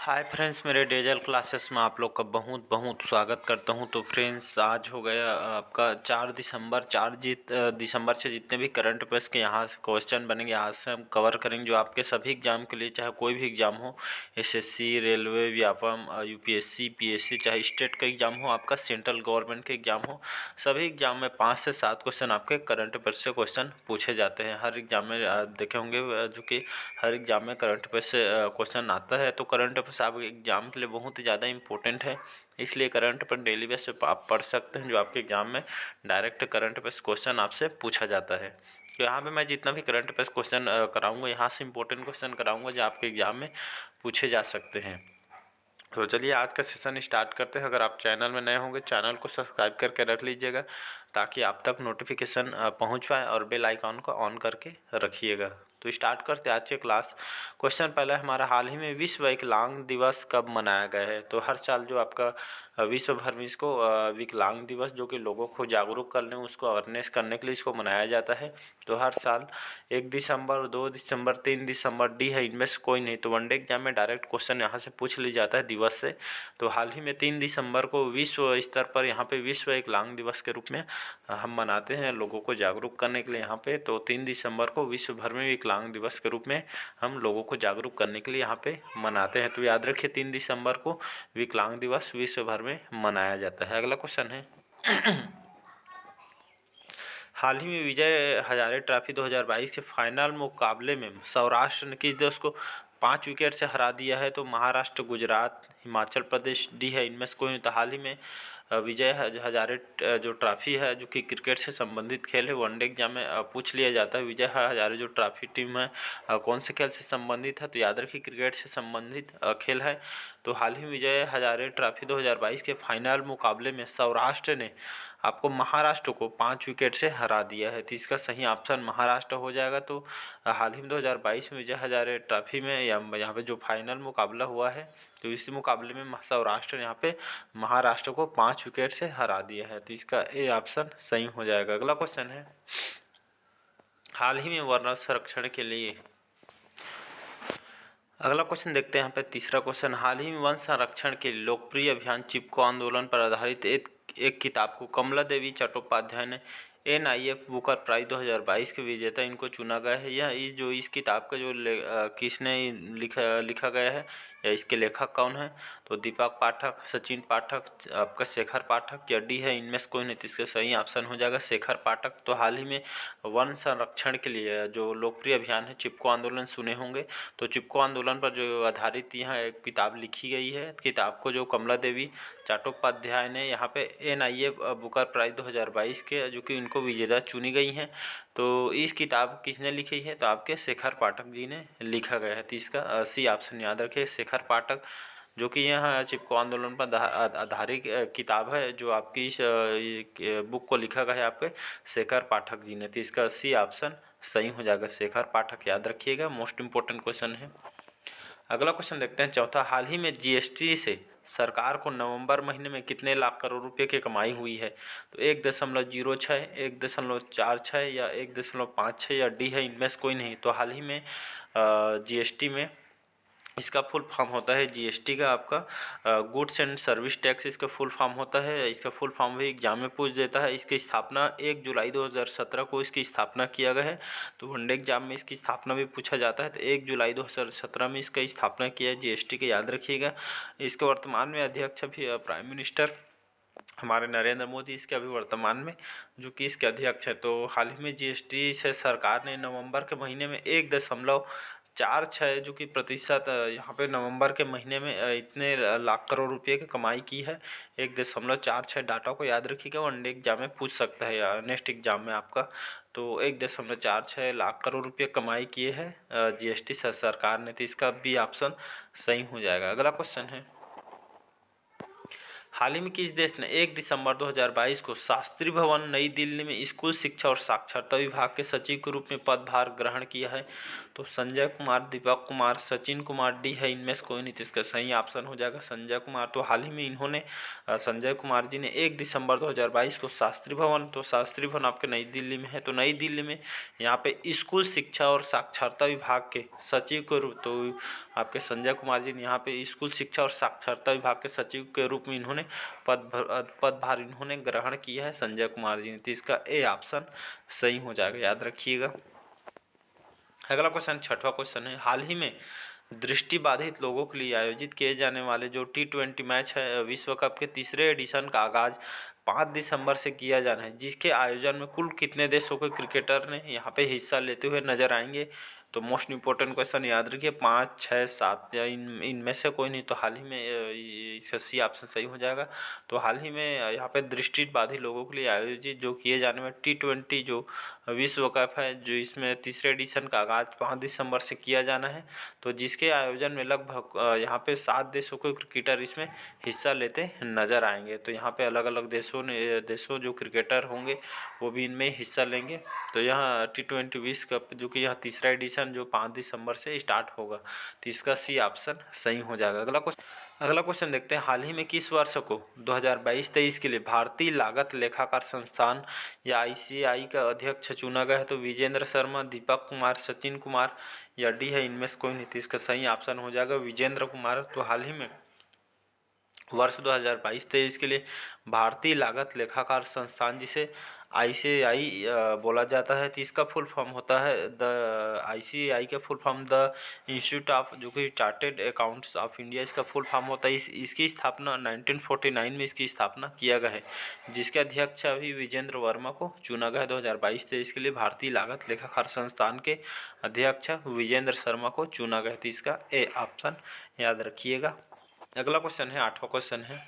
Hi friends, मेरे dazzle classes में आप लोग का बहुत बहुत स्वागत करता हूं। तो फ्रेंड्स, आज हो गया आपका 4 दिसंबर से जितने भी करंट अफेयर्स के यहाँ से क्वेश्चन बनेंगे आज से हम कवर करेंगे, जो आपके सभी एग्जाम के लिए, चाहे कोई भी एग्जाम हो, SSC, railway, Vyapam, UPSC, PSC, चाहे स्टेट का एग्जाम हो, आपका सेंट्रल गवर्नमेंट के एग्जाम हो, सभी एग्जाम में 5 से 7 क्वेश्चन आपके करंट अफेयर्स से क्वेश्चन पूछे जाते हैं। हर एग्जाम में आप देखे होंगे जो कि हर एग्जाम में करंट अफेयर्स से क्वेश्चन आता है। तो करंट अफेयर्स आपके एग्जाम के लिए बहुत ही ज़्यादा इंपॉर्टेंट है, इसलिए करंट अफेयर डेली बेस पे आप पढ़ सकते हैं, जो आपके एग्जाम में डायरेक्ट करंट अफेयर्स क्वेश्चन आपसे पूछा जाता है। तो यहाँ पे मैं जितना भी करंट अफेयर्स क्वेश्चन कराऊंगा, यहाँ से इंपॉर्टेंट क्वेश्चन कराऊंगा जो आपके एग्जाम में पूछे जा सकते हैं। तो चलिए आज का सेशन स्टार्ट करते हैं। अगर आप चैनल में नए होंगे, चैनल को सब्सक्राइब करके रख लीजिएगा ताकि आप तक नोटिफिकेशन पहुंच पाए, और बेल आइकॉन को ऑन करके रखिएगा। तो स्टार्ट करते हैं आज के क्लास। क्वेश्चन पहला हमारा, हाल ही में विश्व विकलांग दिवस कब मनाया गया है? तो हर साल जो आपका विश्व भर में इसको विकलांग दिवस, जो कि लोगों को जागरूक करने, उसको अवेयरनेस करने के लिए इसको मनाया जाता है। तो हर साल 1 दिसंबर, 2 दिसंबर, 3 दिसंबर, डी है, इनमें से कोई नहीं। तो वनडे एग्जाम में डायरेक्ट क्वेश्चन यहाँ से पूछ ली जाता है दिवस से। तो हाल ही में 3 दिसंबर को विश्व स्तर पर यहाँ पे विश्व विकलांग दिवस के रूप में हम मनाते हैं, लोगों को जागरूक करने के लिए यहाँ पे। तो 3 दिसंबर को विश्व भर में विकलांग दिवस के रूप में हम लोगों को जागरूक करने के लिए यहाँ पे मनाते हैं। तो याद रखिए 3 दिसंबर को विकलांग दिवस विश्व भर में मनाया जाता है। अगला क्वेश्चन है, हाल ही में विजय हजारे ट्रॉफी 2022 के फाइनल मुकाबले में सौराष्ट्र ने किस देश को 5 विकेट से हरा दिया है? तो महाराष्ट्र, गुजरात, हिमाचल प्रदेश, डी है, इनमें से कोई नहीं। तो हाल ही में विजय हजारे जो ट्रॉफी है, जो कि क्रिकेट से संबंधित खेल है, वनडे एग्जाम में पूछ लिया जाता है। विजय हजारे जो ट्रॉफी टीम है कौन से खेल से संबंधित है? तो याद रखिए क्रिकेट से संबंधित खेल है। तो हाल ही में विजय हजारे ट्रॉफी 2022 के फाइनल मुकाबले में सौराष्ट्र ने आपको महाराष्ट्र को 5 विकेट से हरा दिया है। तो इसका सही ऑप्शन महाराष्ट्र हो जाएगा। तो हाल ही में 2022 में विजय हजारे ट्रॉफी में यहाँ पे जो फाइनल मुकाबला हुआ है, तो इसी मुकाबले में सौराष्ट्र ने यहाँ पे महाराष्ट्र को 5 विकेट से हरा दिया है। तो इसका ए ऑप्शन सही हो जाएगा। अगला क्वेश्चन है, हाल ही में वर्ण संरक्षण के लिए, अगला क्वेश्चन देखते हैं यहाँ पे तीसरा क्वेश्चन, हाल ही में वन संरक्षण के लिए लोकप्रिय अभियान चिपको आंदोलन पर आधारित एक किताब को कमला देवी चट्टोपाध्याय ने NIF बुकर प्राइज 2022 के विजेता इनको चुना गया है। यह इस किताब का जो किसने लिखा गया है, या इसके लेखक कौन है? तो दीपक पाठक, सचिन पाठक, आपका शेखर पाठक, या डी है, इनमें से कोई नहीं। तो इसका सही ऑप्शन हो जाएगा शेखर पाठक। तो हाल ही में वन संरक्षण के लिए जो लोकप्रिय अभियान है चिपको आंदोलन, सुने होंगे। तो चिपको आंदोलन पर जो आधारित यहाँ एक किताब लिखी गई है, किताब को जो कमला देवी चट्टोपाध्याय ने यहाँ पे NIF बुकर प्राइज 2022 के, जो कि इनको विजेता चुनी गई हैं। तो इस किताब किसने लिखी है? तो आपके शेखर पाठक जी ने लिखा गया है। तो इसका सी ऑप्शन याद रखिए, शेखर पाठक, जो कि यह चिपको आंदोलन पर आधारित किताब है, जो आपकी इस बुक को लिखा गया है आपके शेखर पाठक जी ने। तो इसका सी ऑप्शन सही हो जाएगा, शेखर पाठक, याद रखिएगा, मोस्ट इंपॉर्टेंट क्वेश्चन है। अगला क्वेश्चन देखते हैं चौथा, हाल ही में GST से सरकार को नवंबर महीने में कितने लाख करोड़ रुपए की कमाई हुई है? तो 1.06, 1.46, या 1.56, या डी है, इनमें से कोई नहीं। तो हाल ही में GST में, इसका फुल फॉर्म होता है GST का आपका गुड्स एंड सर्विस टैक्स, इसका फुल फॉर्म होता है। इसका फुल फॉर्म भी एग्जाम में पूछ देता है। इसकी स्थापना 1 जुलाई 2017 को इसकी स्थापना किया गया है। तो वनडे एग्जाम में इसकी स्थापना भी पूछा जाता है। तो 1 जुलाई 2017 में इसका स्थापना किया है GST के, याद रखिएगा। इसके वर्तमान में अध्यक्ष भी प्राइम मिनिस्टर हमारे नरेंद्र मोदी, इसके अभी वर्तमान में जो कि इसके अध्यक्ष है। तो हाल ही में GST से सरकार ने नवंबर के महीने में 1.46 जो कि प्रतिशत यहाँ पे नवंबर के महीने में इतने लाख करोड़ रुपए की कमाई की है। 1.46 डाटा को याद रखिएगा, वनडे एग्जाम में पूछ सकता है या नेक्स्ट एग्जाम में आपका। तो 1.46 लाख करोड़ रुपये कमाई किए हैं GST सरकार ने। तो इसका बी ऑप्शन सही हो जाएगा। अगला क्वेश्चन है, हाल ही में किस देश ने 1 दिसंबर 2022 को शास्त्री भवन नई दिल्ली में स्कूल शिक्षा और साक्षरता विभाग के सचिव के रूप में पदभार ग्रहण किया है? तो संजय कुमार, दीपक कुमार, सचिन कुमार, डी है इनमें से कोई नहीं, तो इसका सही ऑप्शन हो जाएगा संजय कुमार। तो हाल ही में इन्होंने संजय कुमार जी ने 1 दिसंबर 2022 को शास्त्री भवन, तो शास्त्री भवन आपके नई दिल्ली में है, तो नई दिल्ली में यहाँ पे स्कूल शिक्षा और साक्षरता विभाग के सचिव के रूप, तो आपके संजय कुमार जी ने यहाँ पे स्कूल शिक्षा और साक्षरता विभाग के सचिव के रूप में इन्होंने पदभार इन्होंने ग्रहण किया है संजय कुमार जी ने, तो इसका ए ऑप्शन सही हो जाएगा, याद रखिएगा। अगला क्वेश्चन, छठवां क्वेश्चन है, हाल ही में दृष्टि बाधित लोगों के लिए आयोजित किए जाने वाले जो T20 मैच है विश्व कप के तीसरे एडिशन का आगाज 5 दिसंबर से किया जाना है, जिसके आयोजन में कुल कितने देशों के क्रिकेटर ने यहाँ पे हिस्सा लेते हुए नजर आएंगे। तो मोस्ट इंपॉर्टेंट क्वेश्चन याद रखिए, 5, 6, 7 या इनमें से कोई नहीं, तो हाल ही में इसका सी ऑप्शन सही हो जाएगा। तो हाल ही में यहाँ पे दृष्टि बाधित लोगों के लिए आयोजित जो किए जाने में T20 जो विश्व कप है, जो इसमें तीसरे एडिशन का आगाज 5 दिसंबर से किया जाना है, तो जिसके आयोजन में लगभग यहाँ पे 7 देशों के क्रिकेटर इसमें हिस्सा लेते नजर आएंगे। तो यहाँ पे अलग अलग देशों जो क्रिकेटर होंगे वो भी इनमें हिस्सा लेंगे। तो यहाँ T20 विश्व कप जो कि यहाँ तीसरा एडिशन जो 5 दिसंबर से स्टार्ट होगा, तो इसका सी ऑप्शन सही हो जाएगा। अगला क्वेश्चन देखते हैं, हाल ही में किस वर्ष को 2022-23 के लिए भारतीय लागत लेखाकार संस्थान या ICAI का अध्यक्ष चुना गया है। तो विजेंद्र शर्मा, दीपक कुमार, सचिन कुमार या डी है इनमें से कोई नहीं, तो इसका सही ऑप्शन हो जाएगा विजेंद्र कुमार। तो हाल ही में वर्ष 2022-23 के लिए भारतीय लागत लेखाकार संस्थान, जिसे ICAI बोला जाता है, तो इसका फुल फॉर्म होता है ICAI का full form the institute of जो कि चार्टेड अकाउंट्स ऑफ इंडिया, इसका फुल फॉर्म होता है। इसकी स्थापना 1949 में इसकी स्थापना किया गया है, जिसके अध्यक्ष अभी विजेंद्र वर्मा को चुना गया है 2022-23 के लिए भारतीय लागत लेखाकार संस्थान के अध्यक्ष विजेंद्र शर्मा को चुना गया है, तो इसका ए ऑप्शन याद रखिएगा। अगला क्वेश्चन है, आठवां क्वेश्चन है,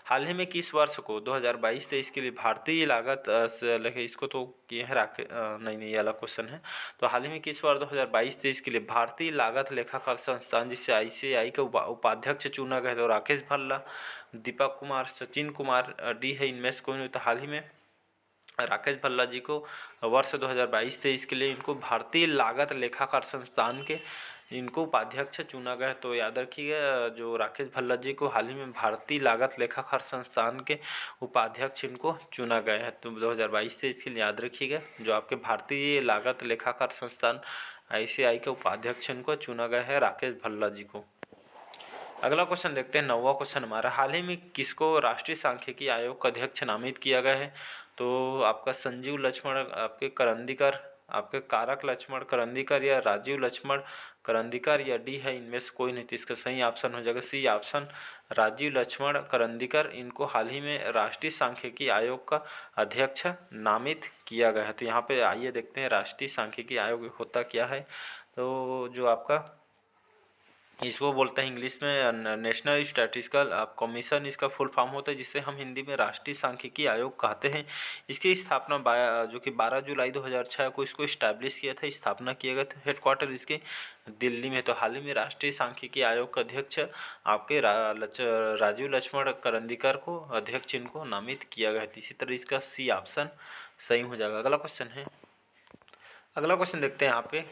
हाल ही में किस वर्ष को 2022-23 के लिए भारतीय लागत लिखे इसको तो ये है नहीं ये अलग क्वेश्चन है। तो हाल ही में किस वर्ष 2022-23 के लिए भारतीय लागत लेखाकार संस्थान जिसे ICAI का उपाध्यक्ष चुना गया, तो राकेश भल्ला, दीपक कुमार, सचिन कुमार, डी है इनमें से कोई नहीं। तो हाल ही में राकेश भल्ला जी को वर्ष 2022-23 के लिए इनको भारतीय लागत लेखाकार संस्थान के इनको उपाध्यक्ष चुना गया। तो याद रखिएगा, जो राकेश भल्ला जी को हाल ही में भारतीय लागत लेखाकार संस्थान के उपाध्यक्ष इनको चुना गया है। तो 2022-23 के लिए याद रखिएगा, जो आपके भारतीय लागत लेखाकार संस्थान ICAI के उपाध्यक्ष इनको चुना गया है राकेश भल्ला जी को। अगला क्वेश्चन देखते हैं, 9वां क्वेश्चन हमारा, हाल ही में किसको राष्ट्रीय सांख्यिकी आयोग का अध्यक्ष नामित किया गया है। तो आपका संजीव लक्ष्मण आपके करंदीकर, आपके कारक लक्ष्मण करंदीकर या राजीव लक्ष्मण करंदीकर या डी है इनमें से कोई नहीं, तो इसका सही ऑप्शन हो जाएगा सी ऑप्शन राजीव लक्ष्मण करंदीकर, इनको हाल ही में राष्ट्रीय सांख्यिकी आयोग का अध्यक्ष नामित किया गया है। तो यहाँ पे आइए देखते हैं राष्ट्रीय सांख्यिकी आयोग होता क्या है। तो जो आपका इसको बोलते हैं इंग्लिश में नेशनल स्टैटिस्टिकल कमीशन, इसका फुल फॉर्म होता है, जिसे हम हिंदी में राष्ट्रीय सांख्यिकी आयोग कहते हैं। इसकी स्थापना जो कि 12 जुलाई 2006 को इसको इस्टेब्लिश किया था, स्थापना किया गया था, हेडक्वार्टर इसके दिल्ली में। तो हाल ही में राष्ट्रीय सांख्यिकी आयोग का अध्यक्ष आपके राजीव लक्ष्मण करंदीकर को अध्यक्ष इनको नामित किया गया है। इसी तरह इसका सी ऑप्शन सही हो जाएगा। अगला क्वेश्चन देखते हैं यहाँ पे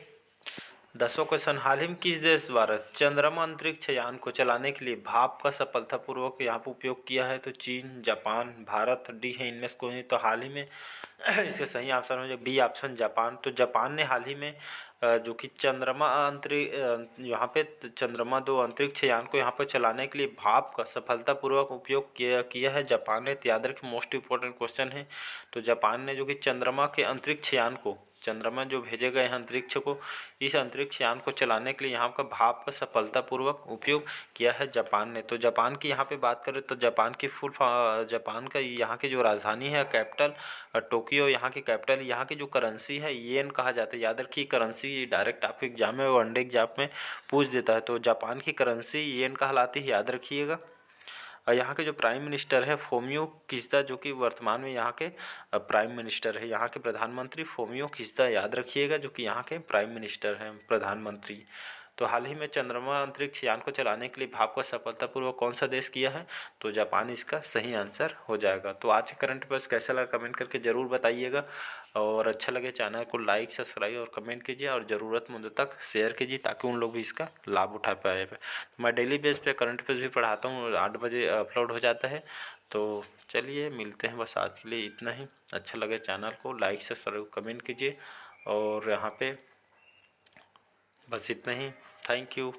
10वां क्वेश्चन, हाल ही में किस देश द्वारा चंद्रमा अंतरिक्ष यान को चलाने के लिए भाप का सफलतापूर्वक यहाँ पर उपयोग किया है। तो चीन, जापान, भारत, डी है इनमें से कोई नहीं। तो हाल ही में इसका सही ऑप्शन हो जाए बी ऑप्शन जापान। तो जापान ने हाल ही में जो कि चंद्रमा यहाँ पे चंद्रमा 2 अंतरिक्ष यान को यहाँ पर चलाने के लिए भाप का सफलतापूर्वक उपयोग किया है जापान ने। तो याद रखें, मोस्ट इंपॉर्टेंट क्वेश्चन है। तो जापान ने जो कि चंद्रमा के अंतरिक्ष यान को, चंद्रमा जो भेजे गए हैं अंतरिक्ष को, इस अंतरिक्ष यान को चलाने के लिए यहाँ का भाप का सफलतापूर्वक उपयोग किया है जापान ने। तो जापान की यहाँ पे बात करें तो जापान का यहाँ की जो राजधानी है कैपिटल टोक्यो, यहाँ की कैपिटल, यहाँ की जो करेंसी है येन कहा जाता है। याद रखिए, करेंसी डायरेक्ट आपके एग्जाम में वनडे एग्जाम में पूछ देता है। तो जापान की करेंसी येन कहलाती है, याद रखिएगा। यहाँ के जो प्राइम मिनिस्टर है फोमियो किशिदा, जो कि वर्तमान में यहाँ के प्राइम मिनिस्टर है। यहाँ के प्रधानमंत्री फोमियो किशिदा, याद रखिएगा, जो कि यहाँ के प्राइम मिनिस्टर हैं प्रधानमंत्री। तो हाल ही में चंद्रमा अंतरिक्ष यान को चलाने के लिए भाप का सफलतापूर्वक कौन सा देश किया है? तो जापान इसका सही आंसर हो जाएगा। तो आज के करंट अफेयर्स कैसा लगा कमेंट करके ज़रूर बताइएगा, और अच्छा लगे चैनल को लाइक सब्सक्राइब और कमेंट कीजिए और ज़रूरतमंदों तक शेयर कीजिए ताकि उन लोग भी इसका लाभ उठा पाए। तो मैं डेली बेस पे करंट अफेयर्स भी पढ़ाता हूँ, 8 बजे अपलोड हो जाता है। तो चलिए मिलते हैं, बस आज के लिए इतना ही। अच्छा लगे चैनल को लाइक सब्सक्राइब कमेंट कीजिए, और यहाँ पे बस इतना ही। Thank you.